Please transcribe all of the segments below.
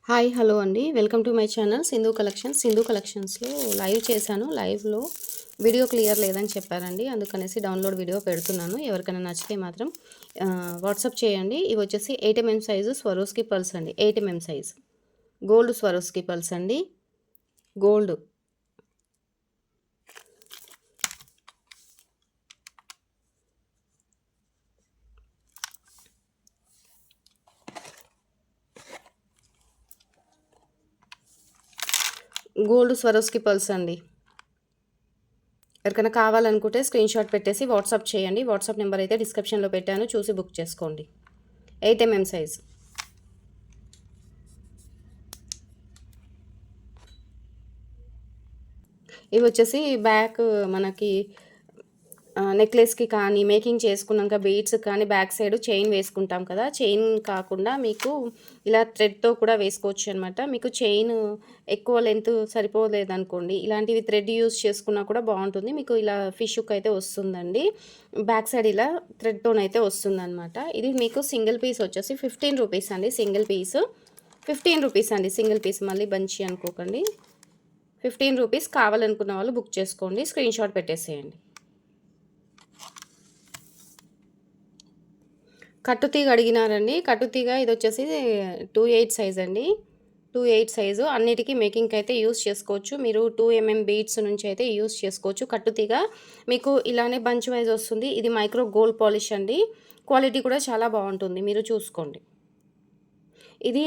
Hi hello అండి, welcome to my channel Sindhu collections. Sindhu కలెక్షన్స్లో live చేశాను. లైవ్లో వీడియో క్లియర్ లేదని చెప్పారండి, అందుకనేసి డౌన్లోడ్ వీడియో పెడుతున్నాను. ఎవరికైనా నచ్చితే మాత్రం వాట్సాప్ చేయండి. ఇవి వచ్చేసి 8mm సైజు స్వరోస్కి పల్స్ అండి. 8mm size gold Swarovski pulse అండి. గోల్డ్ గోల్డ్ స్వరోస్కి పల్స్ అండి. ఎవరికైనా కావాలనుకుంటే స్క్రీన్ షాట్ పెట్టేసి వాట్సాప్ చేయండి. వాట్సాప్ నెంబర్ అయితే డిస్క్రిప్షన్లో పెట్టాను, చూసి బుక్ చేసుకోండి. 8mm size. ఇవి వచ్చేసి బ్యాక్ మనకి నెక్లెస్కి కానీ మేకింగ్ చేసుకున్నాక బీడ్స్ కానీ బ్యాక్ సైడ్ చైన్ వేసుకుంటాం కదా, చైన్ కాకుండా మీకు ఇలా థ్రెడ్తో కూడా వేసుకోవచ్చు అనమాట. మీకు చైన్ ఎక్కువ లెంత్ సరిపోలేదనుకోండి, ఇలాంటివి థ్రెడ్ యూస్ చేసుకున్నా కూడా బాగుంటుంది. మీకు ఇలా ఫిష్ హుక్ అయితే వస్తుందండి, బ్యాక్ సైడ్ ఇలా థ్రెడ్తోనైతే వస్తుందన్నమాట. ఇది మీకు సింగిల్ పీస్ వచ్చేసి 15 రూపీస్ అండి. సింగిల్ పీస్ 15 రూపీస్ అండి. సింగిల్ పీస్, మళ్ళీ బంచి అనుకోకండి. 15 రూపీస్. కావాలనుకున్న వాళ్ళు బుక్ చేసుకోండి, స్క్రీన్ షాట్ పెట్టేసేయండి. కట్టుతీగ అడిగినారండి. కట్టుతీగ ఇది వచ్చేసి 28 సైజ్ అండి. 28 సైజు. అన్నిటికీ మేకింగ్కి అయితే యూస్ చేసుకోవచ్చు. మీరు 2mm బీడ్స్ నుంచి అయితే యూస్ చేసుకోవచ్చు. కట్టుతీగ మీకు ఇలానే బంచ్ వైజ్ వస్తుంది. ఇది మైక్రో గోల్డ్ పాలిష్ అండి. క్వాలిటీ కూడా చాలా బాగుంటుంది, మీరు చూసుకోండి. ఇది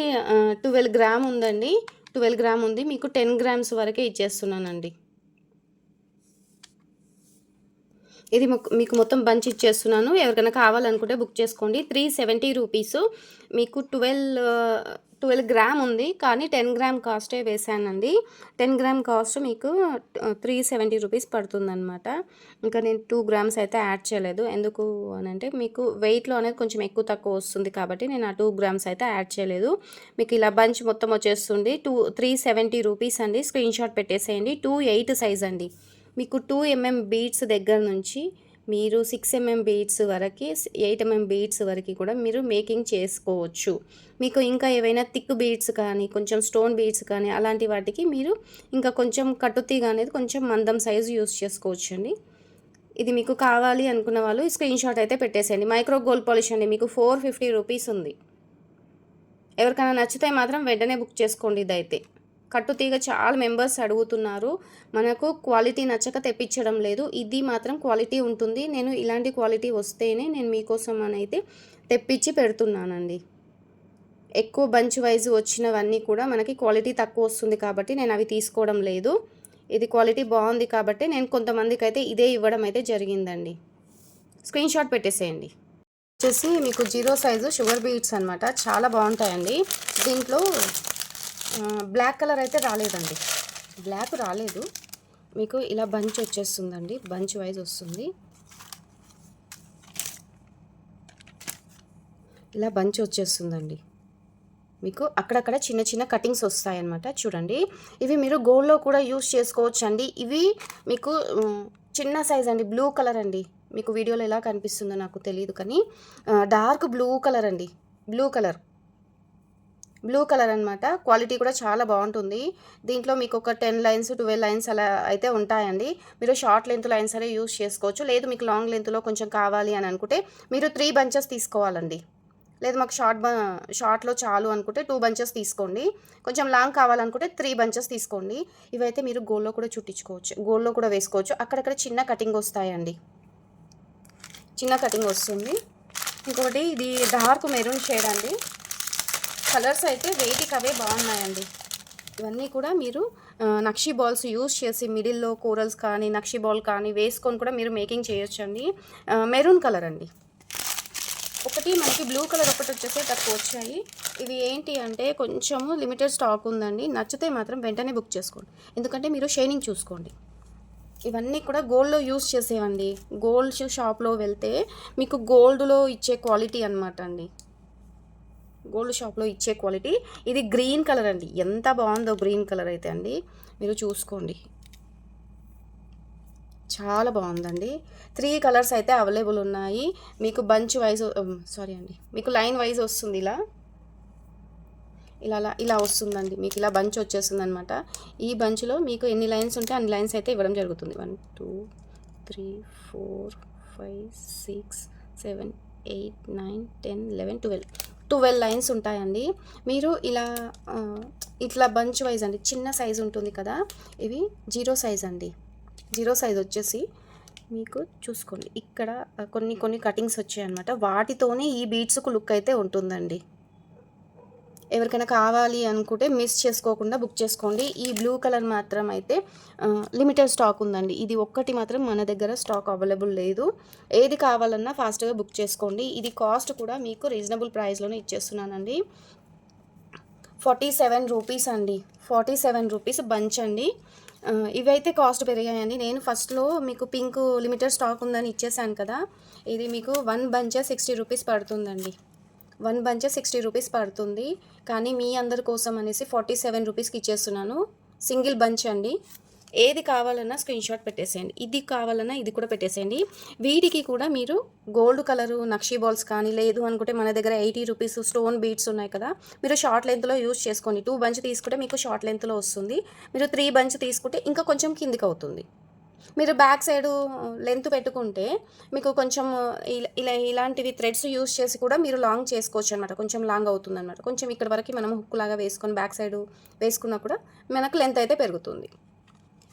12 గ్రామ్ ఉందండి. 12 గ్రామ్ ఉంది. మీకు 10 గ్రామ్స్ వరకే ఇచ్చేస్తున్నానండి. ఇది మీకు మొత్తం బంచ్ ఇచ్చేస్తున్నాను. ఎవరికైనా కావాలనుకుంటే బుక్ చేసుకోండి. 370 రూపీస్. మీకు 12 గ్రామ్ ఉంది, కానీ 10 గ్రామ్ కాస్టే వేసానండి. 10 గ్రామ్ కాస్ట్ మీకు 370 రూపీస్ పడుతుందన్నమాట. ఇంకా నేను 2 గ్రామ్స్ అయితే యాడ్ చేయలేదు. ఎందుకు అని అంటే మీకు వెయిట్లో అనేది కొంచెం ఎక్కువ తక్కువ వస్తుంది కాబట్టి నేను ఆ 2 గ్రామ్స్ అయితే యాడ్ చేయలేదు. మీకు ఇలా బంచ్ మొత్తం వచ్చేస్తుంది. 370 రూపీస్ అండి. స్క్రీన్ షాట్ పెట్టేసేయండి. 28 సైజ్ అండి. మీకు 2mm బీడ్స్ దగ్గర నుంచి మీరు 6mm బీడ్స్ వరకు, 8mm బీడ్స్ వరకు కూడా మీరు మేకింగ్ చేసుకోవచ్చు. మీకు ఇంకా ఏవైనా థిక్ బీడ్స్ కానీ కొంచెం స్టోన్ బీడ్స్ కానీ అలాంటి వాటికి మీరు ఇంకా కొంచెం కట్టుతీగ అనేది కొంచెం మందం సైజు యూస్ చేసుకోవచ్చు అండి. ఇది మీకు కావాలి అనుకున్న వాళ్ళు స్క్రీన్ షాట్ అయితే పెట్టేసేయండి. మైక్రో గోల్డ్ పాలిష్ అండి. మీకు 450 రూపీస్ ఉంది. ఎవరికైనా నచ్చితే మాత్రం వెంటనే బుక్ చేసుకోండి. ఇదైతే కట్టుతీగ చాలా మెంబర్స్ అడుగుతున్నారు. మనకు క్వాలిటీ నచ్చక తెప్పించడం లేదు. ఇది మాత్రం క్వాలిటీ ఉంటుంది. నేను ఇలాంటి క్వాలిటీ వస్తేనే నేను మీకోసం అని అయితే తెప్పించి పెడుతున్నానండి. ఎక్కువ బంచ్ వైజ్ వచ్చినవన్నీ కూడా మనకి క్వాలిటీ తక్కువ వస్తుంది కాబట్టి నేను అవి తీసుకోవడం లేదు. ఇది క్వాలిటీ బాగుంది కాబట్టి నేను కొంతమందికి అయితే ఇదే ఇవ్వడం అయితే జరిగిందండి. స్క్రీన్ షాట్ పెట్టేసేయండి. వచ్చేసి మీకు 0 సైజు షుగర్ బీడ్స్ అనమాట. చాలా బాగుంటాయండి. దీంట్లో బ్లాక్ కలర్ అయితే రాలేదండి. బ్లాక్ రాలేదు. మీకు ఇలా బంచ్ వచ్చేస్తుందండి. బంచ్ వైజ్ వస్తుంది. ఇలా బంచ్ వచ్చేస్తుందండి. మీకు అక్కడక్కడ చిన్న చిన్న కటింగ్స్ వస్తాయన్నమాట. చూడండి, ఇవి మీరు గోల్డ్లో కూడా యూస్ చేసుకోవచ్చు అండి. ఇవి మీకు చిన్న సైజ్ అండి. బ్లూ కలర్ అండి. మీకు వీడియోలో ఎలా కనిపిస్తుందో నాకు తెలియదు, కానీ డార్క్ బ్లూ కలర్ అండి. బ్లూ కలర్ అనమాట. క్వాలిటీ కూడా చాలా బాగుంటుంది. దీంట్లో మీకు ఒక 10 లైన్స్ 12 లైన్స్ అలా అయితే ఉంటాయండి. మీరు షార్ట్ లెంత్ లైన్స్ అనే యూస్ చేసుకోవచ్చు. లేదు మీకు లాంగ్ లెంత్లో కొంచెం కావాలి అని అనుకుంటే మీరు 3 బంచెస్ తీసుకోవాలండి. లేదు మాకు షార్ట్లో చాలు అనుకుంటే 2 బంచెస్ తీసుకోండి. కొంచెం లాంగ్ కావాలనుకుంటే 3 బంచెస్ తీసుకోండి. ఇవైతే మీరు గోల్డ్లో కూడా చుట్టించుకోవచ్చు, గోల్డ్లో కూడా వేసుకోవచ్చు. అక్కడక్కడ చిన్న కటింగ్ వస్తాయండి. చిన్న కటింగ్ వస్తుంది. ఇంకొకటి ఇది డార్క్ మెరూన్ షేడ్ అండి. కలర్స్ అయితే వేటికి అవే బాగున్నాయండి. ఇవన్నీ కూడా మీరు నక్షి బాల్స్ యూస్ చేసి మిడిల్లో కోరల్స్ కానీ నక్షి బాల్ కానీ వేసుకొని కూడా మీరు మేకింగ్ చేయొచ్చండి. మెరూన్ కలర్ అండి. ఒకటి మనకి బ్లూ కలర్ ఒకటి వచ్చేసి తక్కువ వచ్చాయి. ఇవి ఏంటి అంటే కొంచెము లిమిటెడ్ స్టాక్ ఉందండి. నచ్చితే మాత్రం వెంటనే బుక్ చేసుకోండి, ఎందుకంటే మీరు షైనింగ్ చూసుకోండి. ఇవన్నీ కూడా గోల్డ్లో యూస్ చేసేవండి. గోల్డ్ షాప్లో వెళ్తే మీకు గోల్డ్లో ఇచ్చే క్వాలిటీ అనమాట అండి. గోల్డ్ షాప్లో ఇచ్చే క్వాలిటీ. ఇది గ్రీన్ కలర్ అండి. ఎంత బాగుందో గ్రీన్ కలర్ అయితే అండి, మీరు చూసుకోండి. చాలా బాగుందండి. 3 కలర్స్ అయితే అవైలబుల్ ఉన్నాయి. మీకు బంచ్ వైజ్ మీకు లైన్ వైజ్ వస్తుంది. ఇలా ఇలా వస్తుందండి. మీకు ఇలా బంచ్ వచ్చేస్తుంది అనమాట. ఈ బంచ్లో మీకు ఎన్ని లైన్స్ ఉంటే అన్ని లైన్స్ అయితే ఇవ్వడం జరుగుతుంది. 1 2 3 4 5 6 7 8 9 10 11 12 లైన్స్ ఉంటాయండి. మీరు ఇట్లా బంచ్ వైజ్ అండి. చిన్న సైజు ఉంటుంది కదా, ఇవి 0 సైజ్ అండి. 0 సైజ్ వచ్చేసి మీకు చూసుకోండి, ఇక్కడ కొన్ని కటింగ్స్ వచ్చాయన్నమాట. వాటితోనే ఈ బీడ్స్కు లుక్ అయితే ఉంటుందండి. ఎవరికైనా కావాలి అనుకుంటే మిస్ చేసుకోకుండా బుక్ చేసుకోండి. ఈ బ్లూ కలర్ మాత్రం అయితే లిమిటెడ్ స్టాక్ ఉందండి. ఇది ఒక్కటి మాత్రం మన దగ్గర స్టాక్ అవైలబుల్ లేదు. ఏది కావాలన్నా ఫాస్ట్గా బుక్ చేసుకోండి. ఇది కాస్ట్ కూడా మీకు రీజనబుల్ ప్రైస్లోనే ఇచ్చేస్తున్నానండి. 47 రూపీస్ అండి. 47 రూపీస్ బంచ్ అండి. ఇవైతే కాస్ట్ పెరిగాయండి. నేను ఫస్ట్లో మీకు పింక్ లిమిటెడ్ స్టాక్ ఉందని ఇచ్చేసాను కదా, ఇది మీకు 1 బంచ్ 60 రూపీస్ పడుతుందండి. 1 బంచ్ 60 రూపీస్ పడుతుంది. కానీ మీ అందరి కోసం అనేసి 47 రూపీస్కి ఇచ్చేస్తున్నాను. సింగిల్ బంచ్ అండి. ఏది కావాలన్నా స్క్రీన్ షాట్ పెట్టేసేయండి. ఇది కావాలన్నా ఇది కూడా పెట్టేసేయండి. వీటికి కూడా మీరు గోల్డ్ కలరు నక్షీ బాల్స్ కానీ, లేదు అనుకుంటే మన దగ్గర 80 రూపీస్ స్టోన్ బీడ్స్ ఉన్నాయి కదా, మీరు షార్ట్ లెంత్లో యూజ్ చేసుకోండి. 2 బంచ్ తీసుకుంటే మీకు షార్ట్ లెంత్లో వస్తుంది. మీరు 3 బంచ్ తీసుకుంటే ఇంకా కొంచెం కిందికి అవుతుంది. మీరు బ్యాక్ సైడు లెంత్ పెట్టుకుంటే మీకు కొంచెం ఇలాంటివి థ్రెడ్స్ యూస్ చేసి కూడా మీరు లాంగ్ చేసుకోవచ్చు అనమాట. కొంచెం లాంగ్ అవుతుంది అనమాట. కొంచెం ఇక్కడ వరకు మనం హుక్ లాగా వేసుకొని బ్యాక్ సైడు వేసుకున్నా కూడా మనకు లెంత్ అయితే పెరుగుతుంది.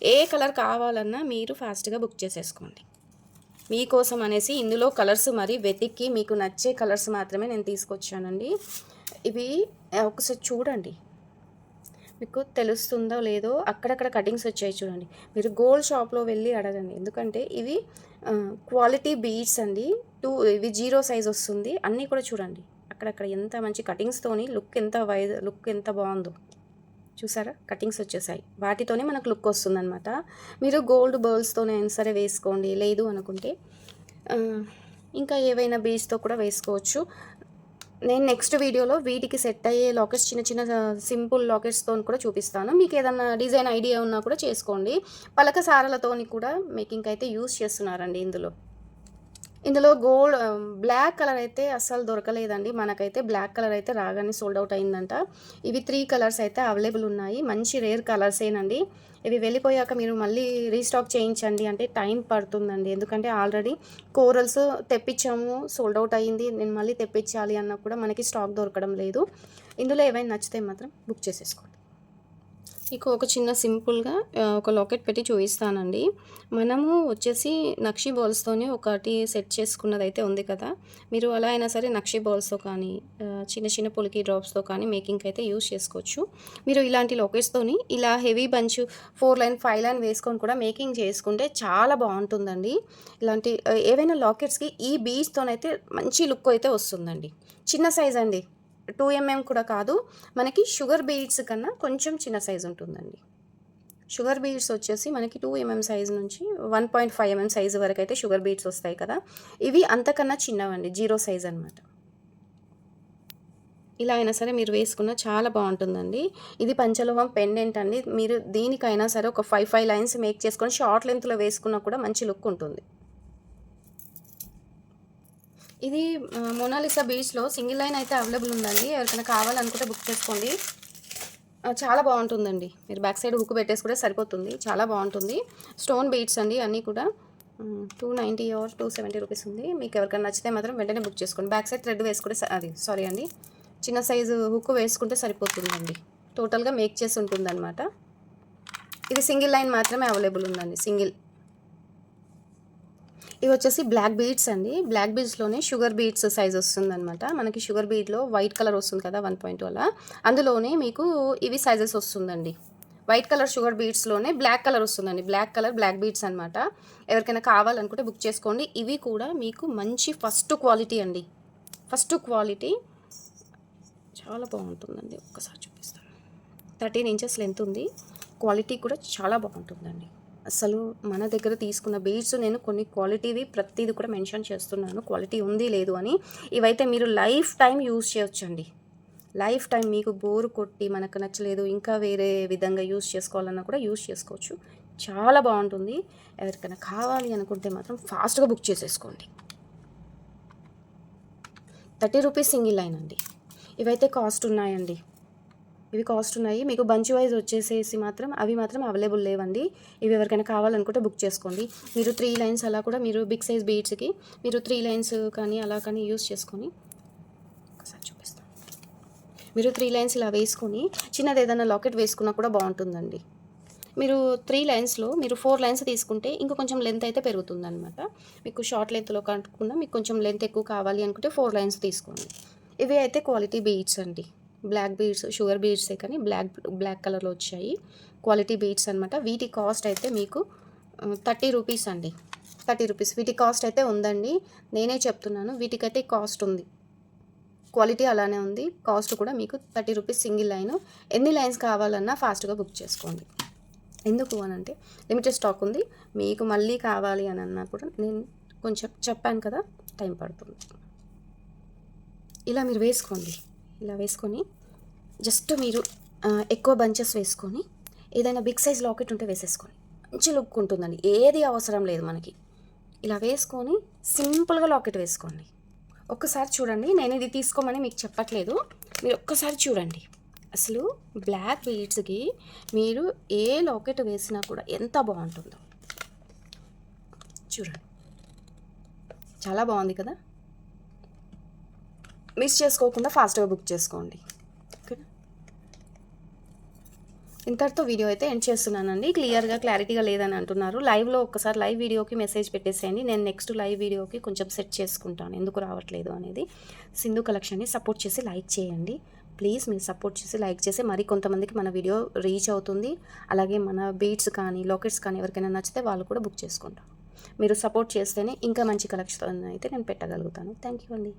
ఏ కలర్ కావాలన్నా మీరు ఫాస్ట్గా బుక్ చేసేసుకోండి. మీకోసం అనేసి ఇందులో కలర్స్ మరి వెతికి మీకు నచ్చే కలర్స్ మాత్రమే నేను తీసుకొచ్చానండి. ఇవి ఒకసారి చూడండి, మీకు తెలుస్తుందో లేదో, అక్కడక్కడ కటింగ్స్ వచ్చాయి చూడండి. మీరు గోల్డ్ షాప్లో వెళ్ళి అడగండి, ఎందుకంటే ఇవి క్వాలిటీ బీడ్స్ అండి. ఇవి 0 సైజ్ వస్తుంది. అన్నీ కూడా చూడండి, అక్కడక్కడ ఎంత మంచి కటింగ్స్తోని లుక్ ఎంత బాగుందో చూసారా. కటింగ్స్ వచ్చేసాయి, వాటితోనే మనకు లుక్ వస్తుందన్నమాట. మీరు గోల్డ్ బర్ల్స్తోనే సరే వేసుకోండి, లేదు అనుకుంటే ఇంకా ఏవైనా బీడ్స్తో కూడా వేసుకోవచ్చు. నేను నెక్స్ట్ వీడియోలో వీటికి సెట్ అయ్యే లాకెట్స్, చిన్న సింపుల్ లాకెట్స్తో కూడా చూపిస్తాను. మీకు ఏదన్నా డిజైన్ ఐడియా ఉన్నా కూడా చేసుకోండి. పలక సారలతోని కూడా మేకింగ్ అయితే యూస్ చేస్తున్నారండి. ఇందులో బ్లాక్ కలర్ అయితే అస్సలు దొరకలేదండి. మనకైతే బ్లాక్ కలర్ అయితే రాగానే సోల్డ్ అవుట్ అయిందంట. ఇవి 3 కలర్స్ అయితే అవైలబుల్ ఉన్నాయి. మంచి రేర్ కలర్సేనండి. ఇవి వెళ్ళిపోయాక మీరు మళ్ళీ రీస్టాక్ చేయించండి అంటే టైం పడుతుందండి. ఎందుకంటే ఆల్రెడీ కోరల్స్ తెప్పించాము, సోల్డ్ అవుట్ అయ్యింది. నేను మళ్ళీ తెప్పించాలి అన్నా కూడా మనకి స్టాక్ దొరకడం లేదు. ఇందులో ఏవైనా నచ్చితే మాత్రం బుక్ చేసేసుకోండి. మీకు ఒక చిన్న సింపుల్గా ఒక లాకెట్ పెట్టి చూపిస్తానండి. మనము వచ్చేసి నక్షీ బాల్స్తోనే ఒకటి సెట్ చేసుకున్నది అయితే ఉంది కదా, మీరు అలా అయినా సరే నక్షీ బాల్స్తో కానీ చిన్న పులికి డ్రాప్స్తో కానీ మేకింగ్ అయితే యూజ్ చేసుకోవచ్చు. మీరు ఇలాంటి లాకెట్స్తోని ఇలా హెవీ బంచ్ 4 లైన్ 5 లైన్ వేసుకొని కూడా మేకింగ్ చేసుకుంటే చాలా బాగుంటుందండి. ఇలాంటి ఏవైనా లాకెట్స్కి ఈ బీడ్స్తోనైతే మంచి లుక్ అయితే వస్తుందండి. చిన్న సైజ్ అండి, 2 mm కూడా కాదు, మనకి షుగర్ బీడ్స్ కన్నా కొంచెం చిన్న సైజు ఉంటుందండి. షుగర్ బీడ్స్ వచ్చేసి మనకి 2 mm సైజు నుంచి 1.5 mm సైజు వరకు అయితే షుగర్ బీడ్స్ వస్తాయి కదా, ఇవి అంతకన్నా చిన్నవండి, 0 సైజ్ అనమాట. ఇలా అయినా సరే మీరు వేసుకున్న చాలా బాగుంటుందండి. ఇది పంచలోహం పెండెంట్ అండి. మీరు దీనికైనా సరే ఒక 5 లైన్స్ మేక్ చేసుకొని షార్ట్ లెంత్లో వేసుకున్నా కూడా మంచి లుక్ ఉంటుంది. ఇది మోనాలిసా బీచ్లో సింగిల్ లైన్ అయితే అవైలబుల్ ఉందండి. ఎవరికైనా కావాలనుకుంటే బుక్ చేసుకోండి. చాలా బాగుంటుందండి. మీరు బ్యాక్ సైడ్ హుక్ పెట్టేసుకుంటే సరిపోతుంది, చాలా బాగుంటుంది. స్టోన్ బీడ్స్ అండి అన్నీ కూడా. 290 ఆర్ 270 రూపీస్ ఉంది. మీకు ఎవరికైనా నచ్చితే మాత్రం వెంటనే బుక్ చేసుకోండి. బ్యాక్ సైడ్ థ్రెడ్ వేసుకుంటే చిన్న సైజు హుక్ వేసుకుంటే సరిపోతుందండి. టోటల్గా మేక్ చేసి ఉంటుందన్నమాట. ఇది సింగిల్ లైన్ మాత్రమే అవైలబుల్ ఉందండి, సింగిల్. ఇవి వచ్చేసి బ్లాక్ బీడ్స్ అండి. బ్లాక్ బీడ్స్లోనే షుగర్ బీడ్స్ సైజ్ వస్తుందన్నమాట. మనకి షుగర్ బీడ్లో వైట్ కలర్ వస్తుంది కదా 1.2 అలా, అందులోనే మీకు ఇవి సైజెస్ వస్తుందండి. వైట్ కలర్ షుగర్ బీడ్స్లోనే బ్లాక్ కలర్ వస్తుందండి. బ్లాక్ కలర్ బ్లాక్ బీడ్స్ అనమాట. ఎవరికైనా కావాలనుకుంటే బుక్ చేసుకోండి. ఇవి కూడా మీకు మంచి ఫస్ట్ క్వాలిటీ అండి. ఫస్ట్ క్వాలిటీ చాలా బాగుంటుందండి. ఒక్కసారి చూపిస్తాను. 13 ఇంచెస్ లెంత్ ఉంది. క్వాలిటీ కూడా చాలా బాగుంటుందండి. అసలు మన దగ్గర తీసుకున్న బీడ్స్ నేను కొన్ని క్వాలిటీవి ప్రతిదీ కూడా మెన్షన్ చేస్తున్నాను, క్వాలిటీ ఉంది లేదు అని. ఇవైతే మీరు లైఫ్ టైం యూజ్ చేయొచ్చండి. లైఫ్ టైం మీకు బోరు కొట్టి మనకు నచ్చలేదు ఇంకా వేరే విధంగా యూజ్ చేసుకోవాలన్నా కూడా యూజ్ చేసుకోవచ్చు. చాలా బాగుంటుంది. ఎవరికైనా కావాలి అనుకుంటే మాత్రం ఫాస్ట్గా బుక్ చేసేసుకోండి. 30 రూపీస్ సింగిల్ లైన్ అండి. ఇవైతే కాస్ట్ ఉన్నాయండి. ఇవి కాస్ట్ ఉన్నాయి. మీకు బంచ్ వైజ్ వచ్చేసేసి మాత్రం అవి మాత్రం అవైలబుల్ లేవండి. ఇవి ఎవరికైనా కావాలనుకుంటే బుక్ చేసుకోండి. మీరు 3 లైన్స్ అలా కూడా మీరు బిగ్ సైజ్ బీడ్స్కి మీరు 3 లైన్స్ కానీ అలా కానీ యూస్ చేసుకొని ఒకసారి చూపిస్తాను. మీరు 3 లైన్స్ ఇలా వేసుకొని చిన్నది ఏదైనా లాకెట్ వేసుకున్నా కూడా బాగుంటుందండి. మీరు 3 లైన్స్లో మీరు 4 లైన్స్ తీసుకుంటే ఇంకా కొంచెం లెంత్ అయితే పెరుగుతుందనమాట. మీకు షార్ట్ లెంత్లో కాకుండా మీకు కొంచెం లెంత్ ఎక్కువ కావాలి అనుకుంటే 4 లైన్స్ తీసుకోండి. ఇవి అయితే క్వాలిటీ బీడ్స్ అండి. బ్లాక్ బీడ్స్, షుగర్ బీడ్సే కానీ బ్లాక్ కలర్లో వచ్చాయి. క్వాలిటీ బీడ్స్ అనమాట. వీటి కాస్ట్ అయితే మీకు 30 రూపీస్ అండి. 30 రూపీస్ వీటి కాస్ట్ అయితే ఉందండి. నేనే చెప్తున్నాను, వీటికైతే కాస్ట్ ఉంది. క్వాలిటీ అలానే ఉంది. కాస్ట్ కూడా మీకు 30 రూపీస్ సింగిల్ లైన్. ఎన్ని లైన్స్ కావాలన్నా ఫాస్ట్గా బుక్ చేసుకోండి. ఎందుకు అని అంటే లిమిటెడ్ స్టాక్ ఉంది. మీకు మళ్ళీ కావాలి అని అన్నా కూడా నేను కొంచెం చెప్పాను కదా, టైం పడుతుంది. ఇలా మీరు వేసుకోండి. ఇలా వేసుకొని జస్ట్ మీరు ఎక్కువ బంచెస్ వేసుకొని ఏదైనా బిగ్ సైజ్ లాకెట్ ఉంటే వేసేసుకోండి. మంచి లుక్ ఉంటుందండి. ఏది అవసరం లేదు మనకి. ఇలా వేసుకొని సింపుల్గా లాకెట్ వేసుకోండి. ఒక్కసారి చూడండి. నేను ఇది తీసుకోమని మీకు చెప్పట్లేదు. మీరు ఒక్కసారి చూడండి. అసలు బ్లాక్ బీడ్స్కి మీరు ఏ లాకెట్ వేసినా కూడా ఎంత బాగుంటుందో చూడండి. చాలా బాగుంది కదా. మిస్ చేసుకోకుండా ఫాస్ట్గా బుక్ చేసుకోండి. ఓకే, ఇంతటితో వీడియో అయితే ఎండ్ చేస్తున్నానండి. క్లారిటీగా లేదని అంటున్నారు. లైవ్లో ఒక్కసారి లైవ్ వీడియోకి మెసేజ్ పెట్టేసేయండి. నేను నెక్స్ట్ లైవ్ వీడియోకి కొంచెం సెట్ చేసుకుంటాను ఎందుకు రావట్లేదు అనేది. సింధు కలెక్షన్ని సపోర్ట్ చేసి లైక్ చేయండి ప్లీజ్. మీరు సపోర్ట్ చేసి లైక్ చేసి మరి కొంతమందికి మన వీడియో రీచ్ అవుతుంది. అలాగే మన బీడ్స్ కానీ లాకెట్స్ కానీ ఎవరికైనా నచ్చితే వాళ్ళు కూడా బుక్ చేసుకుంటారు. మీరు సపోర్ట్ చేస్తేనే ఇంకా మంచి కలెక్షన్ అయితే నేను పెట్టగలుగుతాను. థ్యాంక్ యూ అండి.